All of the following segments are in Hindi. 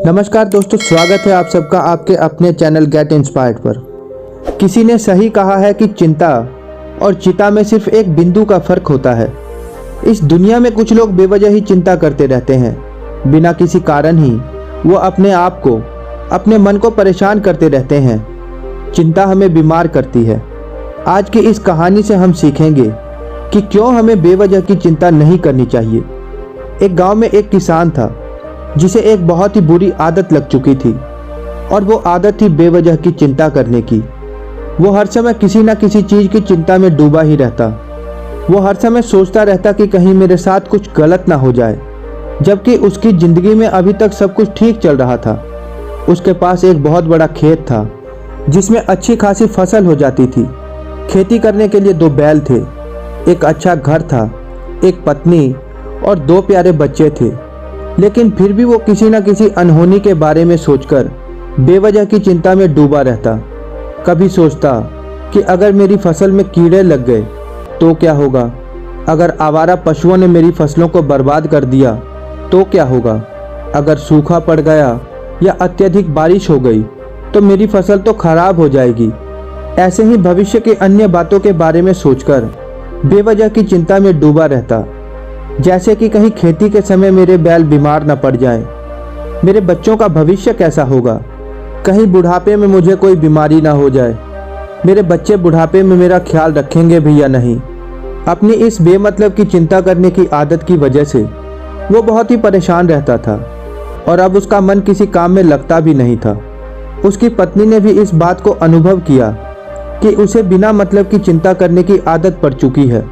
नमस्कार दोस्तों, स्वागत है आप सबका आपके अपने चैनल गेट इंस्पायर्ड पर। किसी ने सही कहा है कि चिंता और चिता में सिर्फ एक बिंदु का फर्क होता है। इस दुनिया में कुछ लोग बेवजह ही चिंता करते रहते हैं, बिना किसी कारण ही वो अपने आप को, अपने मन को परेशान करते रहते हैं। चिंता हमें बीमार करती है। आज की इस कहानी से हम सीखेंगे कि क्यों हमें बेवजह की चिंता नहीं करनी चाहिए। एक गांव में एक किसान था जिसे एक बहुत ही बुरी आदत लग चुकी थी, और वो आदत थी बेवजह की चिंता करने की। वो हर समय किसी न किसी चीज़ की चिंता में डूबा ही रहता। वो हर समय सोचता रहता कि कहीं मेरे साथ कुछ गलत ना हो जाए, जबकि उसकी ज़िंदगी में अभी तक सब कुछ ठीक चल रहा था। उसके पास एक बहुत बड़ा खेत था जिसमें अच्छी खासी फसल हो जाती थी। खेती करने के लिए 2 बैल थे, एक अच्छा घर था, एक पत्नी और 2 प्यारे बच्चे थे। लेकिन फिर भी वो किसी न किसी अनहोनी के बारे में सोचकर बेवजह की चिंता में डूबा रहता। कभी सोचता कि अगर मेरी फसल में कीड़े लग गए तो क्या होगा, अगर आवारा पशुओं ने मेरी फसलों को बर्बाद कर दिया तो क्या होगा, अगर सूखा पड़ गया या अत्यधिक बारिश हो गई तो मेरी फसल तो खराब हो जाएगी। ऐसे ही भविष्य की अन्य बातों के बारे में सोचकर बेवजह की चिंता में डूबा रहता। जैसे कि कहीं खेती के समय मेरे बैल बीमार न पड़ जाएं, मेरे बच्चों का भविष्य कैसा होगा, कहीं बुढ़ापे में मुझे कोई बीमारी ना हो जाए, मेरे बच्चे बुढ़ापे में मेरा ख्याल रखेंगे भी या नहीं। अपनी इस बेमतलब की चिंता करने की आदत की वजह से वो बहुत ही परेशान रहता था, और अब उसका मन किसी काम में लगता भी नहीं था। उसकी पत्नी ने भी इस बात को अनुभव किया कि उसे बिना मतलब की चिंता करने की आदत पड़ चुकी है।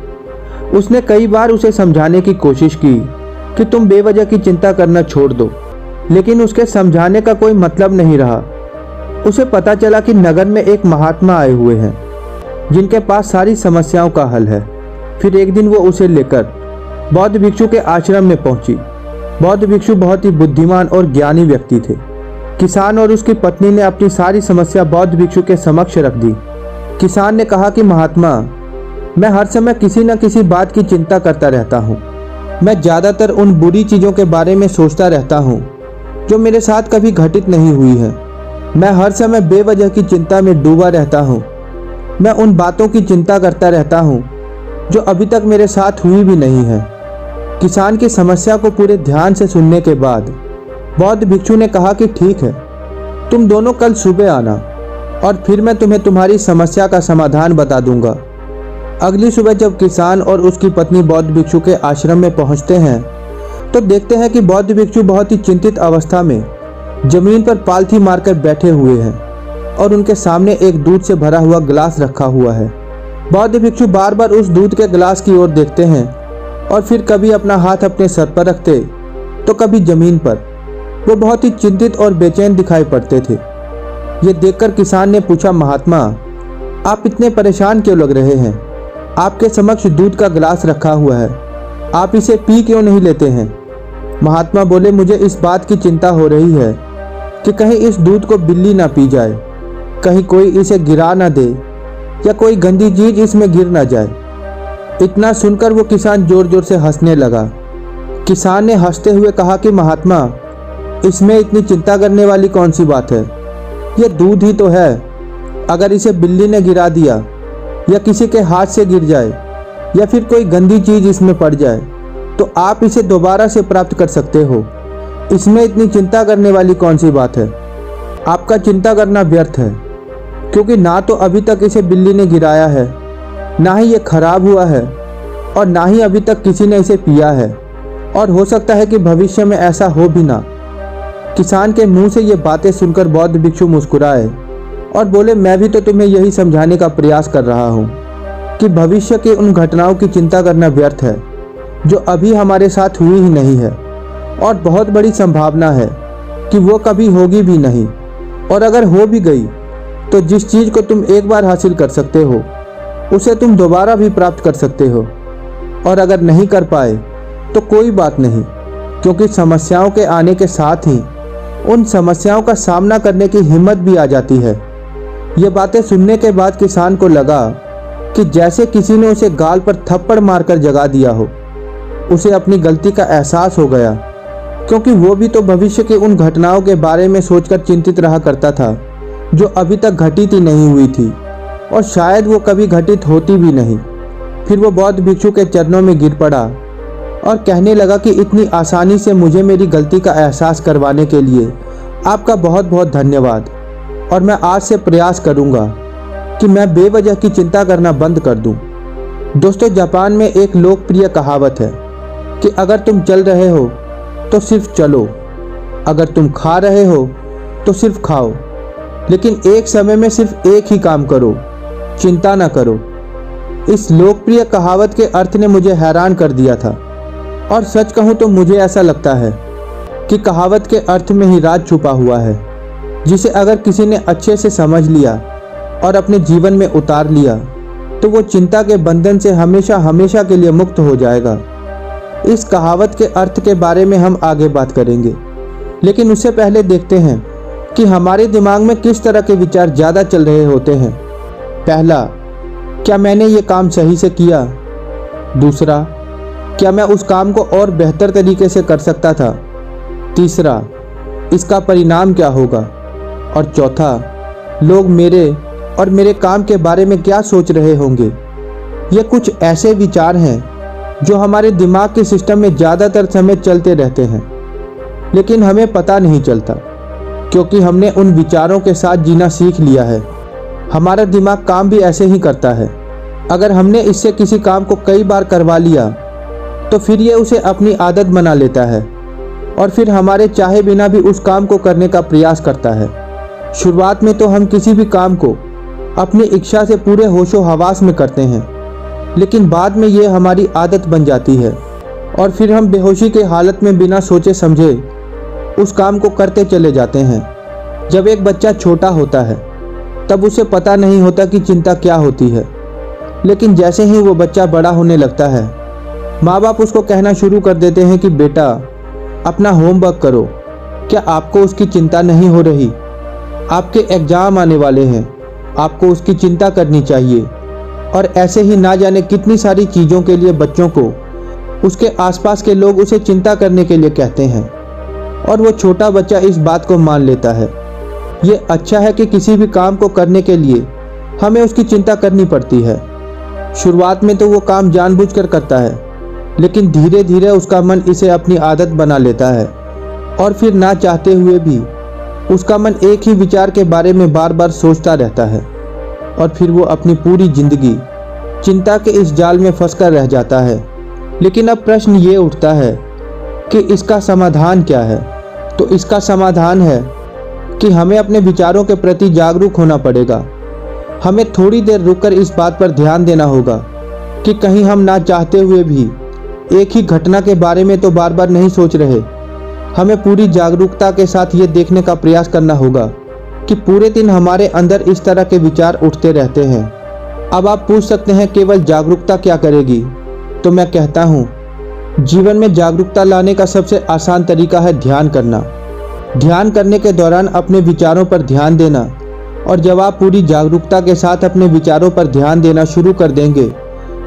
उसने कई बार उसे समझाने की कोशिश की कि तुम बेवजह की चिंता करना छोड़ दो, लेकिन उसके समझाने का कोई मतलब नहीं रहा। उसे पता चला कि नगर में एक महात्मा आए हुए हैं जिनके पास सारी समस्याओं का हल है। फिर एक दिन वो उसे लेकर बौद्ध भिक्षु के आश्रम में पहुंची। बौद्ध भिक्षु बहुत ही बुद्धिमान और ज्ञानी व्यक्ति थे। किसान और उसकी पत्नी ने अपनी सारी समस्या बौद्ध भिक्षु के समक्ष रख दी। किसान ने कहा कि महात्मा, मैं हर समय किसी न किसी बात की चिंता करता रहता हूँ। मैं ज़्यादातर उन बुरी चीज़ों के बारे में सोचता रहता हूँ जो मेरे साथ कभी घटित नहीं हुई है। मैं हर समय बेवजह की चिंता में डूबा रहता हूँ। मैं उन बातों की चिंता करता रहता हूँ जो अभी तक मेरे साथ हुई भी नहीं है। किसान की समस्या को पूरे ध्यान से सुनने के बाद बौद्ध भिक्षु ने कहा कि ठीक है, तुम दोनों कल सुबह आना और फिर मैं तुम्हें तुम्हारी समस्या का समाधान बता दूंगा। अगली सुबह जब किसान और उसकी पत्नी बौद्ध भिक्षु के आश्रम में पहुंचते हैं तो देखते हैं कि बौद्ध भिक्षु बहुत ही चिंतित अवस्था में जमीन पर पालथी मारकर बैठे हुए हैं, और उनके सामने एक दूध से भरा हुआ गिलास रखा हुआ है। बौद्ध भिक्षु बार बार उस दूध के गिलास की ओर देखते हैं और फिर कभी अपना हाथ अपने सर पर रखते तो कभी जमीन पर। वो बहुत ही चिंतित और बेचैन दिखाई पड़ते थे। ये देखकर किसान ने पूछा, महात्मा, आप इतने परेशान क्यों लग रहे हैं? आपके समक्ष दूध का गिलास रखा हुआ है, आप इसे पी क्यों नहीं लेते हैं? महात्मा बोले, मुझे इस बात की चिंता हो रही है कि कहीं इस दूध को बिल्ली ना पी जाए, कहीं कोई इसे गिरा ना दे या कोई गंदी चीज इसमें गिर ना जाए। इतना सुनकर वो किसान जोर जोर से हंसने लगा। किसान ने हंसते हुए कहा कि महात्मा, इसमें इतनी चिंता करने वाली कौन सी बात है? ये दूध ही तो है। अगर इसे बिल्ली ने गिरा दिया या किसी के हाथ से गिर जाए या फिर कोई गंदी चीज इसमें पड़ जाए तो आप इसे दोबारा से प्राप्त कर सकते हो। इसमें इतनी चिंता करने वाली कौन सी बात है? आपका चिंता करना व्यर्थ है, क्योंकि ना तो अभी तक इसे बिल्ली ने गिराया है, ना ही ये खराब हुआ है, और ना ही अभी तक किसी ने इसे पिया है, और हो सकता है कि भविष्य में ऐसा हो भी ना। किसान के मुंह से ये बातें सुनकर बौद्ध भिक्षु मुस्कुराए और बोले, मैं भी तो तुम्हें यही समझाने का प्रयास कर रहा हूँ कि भविष्य की उन घटनाओं की चिंता करना व्यर्थ है जो अभी हमारे साथ हुई ही नहीं है, और बहुत बड़ी संभावना है कि वो कभी होगी भी नहीं। और अगर हो भी गई तो जिस चीज़ को तुम एक बार हासिल कर सकते हो उसे तुम दोबारा भी प्राप्त कर सकते हो, और अगर नहीं कर पाए तो कोई बात नहीं, क्योंकि समस्याओं के आने के साथ ही उन समस्याओं का सामना करने की हिम्मत भी आ जाती है। ये बातें सुनने के बाद किसान को लगा कि जैसे किसी ने उसे गाल पर थप्पड़ मारकर जगा दिया हो। उसे अपनी गलती का एहसास हो गया क्योंकि वो भी तो भविष्य के उन घटनाओं के बारे में सोचकर चिंतित रहा करता था जो अभी तक घटित ही नहीं हुई थी और शायद वो कभी घटित होती भी नहीं। फिर वो बौद्ध भिक्षु के चरणों में गिर पड़ा और कहने लगा कि इतनी आसानी से मुझे मेरी गलती का एहसास करवाने के लिए आपका बहुत बहुत धन्यवाद, और मैं आज से प्रयास करूंगा कि मैं बेवजह की चिंता करना बंद कर दूं। दोस्तों, जापान में एक लोकप्रिय कहावत है कि अगर तुम चल रहे हो तो सिर्फ चलो, अगर तुम खा रहे हो तो सिर्फ खाओ, लेकिन एक समय में सिर्फ एक ही काम करो, चिंता ना करो। इस लोकप्रिय कहावत के अर्थ ने मुझे हैरान कर दिया था, और सच कहूँ तो मुझे ऐसा लगता है कि कहावत के अर्थ में ही राज छुपा हुआ है, जिसे अगर किसी ने अच्छे से समझ लिया और अपने जीवन में उतार लिया तो वो चिंता के बंधन से हमेशा हमेशा के लिए मुक्त हो जाएगा। इस कहावत के अर्थ के बारे में हम आगे बात करेंगे, लेकिन उससे पहले देखते हैं कि हमारे दिमाग में किस तरह के विचार ज़्यादा चल रहे होते हैं। पहला, क्या मैंने ये काम सही से किया? दूसरा, क्या मैं उस काम को और बेहतर तरीके से कर सकता था? तीसरा, इसका परिणाम क्या होगा? और चौथा, लोग मेरे और मेरे काम के बारे में क्या सोच रहे होंगे? ये कुछ ऐसे विचार हैं जो हमारे दिमाग के सिस्टम में ज़्यादातर समय चलते रहते हैं, लेकिन हमें पता नहीं चलता क्योंकि हमने उन विचारों के साथ जीना सीख लिया है। हमारा दिमाग काम भी ऐसे ही करता है। अगर हमने इससे किसी काम को कई बार करवा लिया तो फिर ये उसे अपनी आदत बना लेता है और फिर हमारे चाहे बिना भी उस काम को करने का प्रयास करता है। शुरुआत में तो हम किसी भी काम को अपनी इच्छा से पूरे होशो हवास में करते हैं, लेकिन बाद में ये हमारी आदत बन जाती है और फिर हम बेहोशी के हालत में बिना सोचे समझे उस काम को करते चले जाते हैं। जब एक बच्चा छोटा होता है तब उसे पता नहीं होता कि चिंता क्या होती है, लेकिन जैसे ही वो बच्चा बड़ा होने लगता है माँ बाप उसको कहना शुरू कर देते हैं कि बेटा अपना होमवर्क करो। क्या आपको उसकी चिंता नहीं हो रही? आपके एग्जाम आने वाले हैं, आपको उसकी चिंता करनी चाहिए। और ऐसे ही ना जाने कितनी सारी चीज़ों के लिए बच्चों को उसके आसपास के लोग उसे चिंता करने के लिए कहते हैं और वो छोटा बच्चा इस बात को मान लेता है। ये अच्छा है कि किसी भी काम को करने के लिए हमें उसकी चिंता करनी पड़ती है। शुरुआत में तो वो काम जानबूझकर करता है, लेकिन धीरे धीरे उसका मन इसे अपनी आदत बना लेता है और फिर ना चाहते हुए भी उसका मन एक ही विचार के बारे में बार बार सोचता रहता है और फिर वो अपनी पूरी जिंदगी चिंता के इस जाल में फंसकर रह जाता है। लेकिन अब प्रश्न ये उठता है कि इसका समाधान क्या है? तो इसका समाधान है कि हमें अपने विचारों के प्रति जागरूक होना पड़ेगा। हमें थोड़ी देर रुककर इस बात पर ध्यान देना होगा कि कहीं हम ना चाहते हुए भी एक ही घटना के बारे में तो बार बार नहीं सोच रहे। हमें पूरी जागरूकता के साथ ये देखने का प्रयास करना होगा कि पूरे दिन हमारे अंदर इस तरह के विचार उठते रहते हैं। अब आप पूछ सकते हैं केवल जागरूकता क्या करेगी? तो मैं कहता हूँ जीवन में जागरूकता लाने का सबसे आसान तरीका है ध्यान करना। ध्यान करने के दौरान अपने विचारों पर ध्यान देना, और जब आप पूरी जागरूकता के साथ अपने विचारों पर ध्यान देना शुरू कर देंगे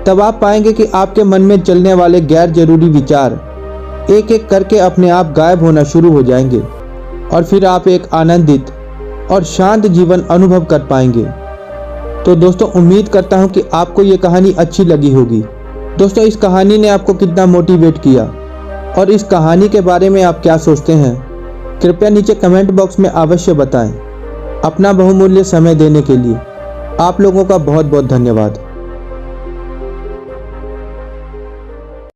तब आप पाएंगे कि आपके मन में चलने वाले गैर जरूरी विचार एक एक करके अपने आप गायब होना शुरू हो जाएंगे और फिर आप एक आनंदित और शांत जीवन अनुभव कर पाएंगे। तो दोस्तों, उम्मीद करता हूँ कि आपको ये कहानी अच्छी लगी होगी। दोस्तों, इस कहानी ने आपको कितना मोटिवेट किया और इस कहानी के बारे में आप क्या सोचते हैं, कृपया नीचे कमेंट बॉक्स में अवश्य बताएं। अपना बहुमूल्य समय देने के लिए आप लोगों का बहुत बहुत धन्यवाद।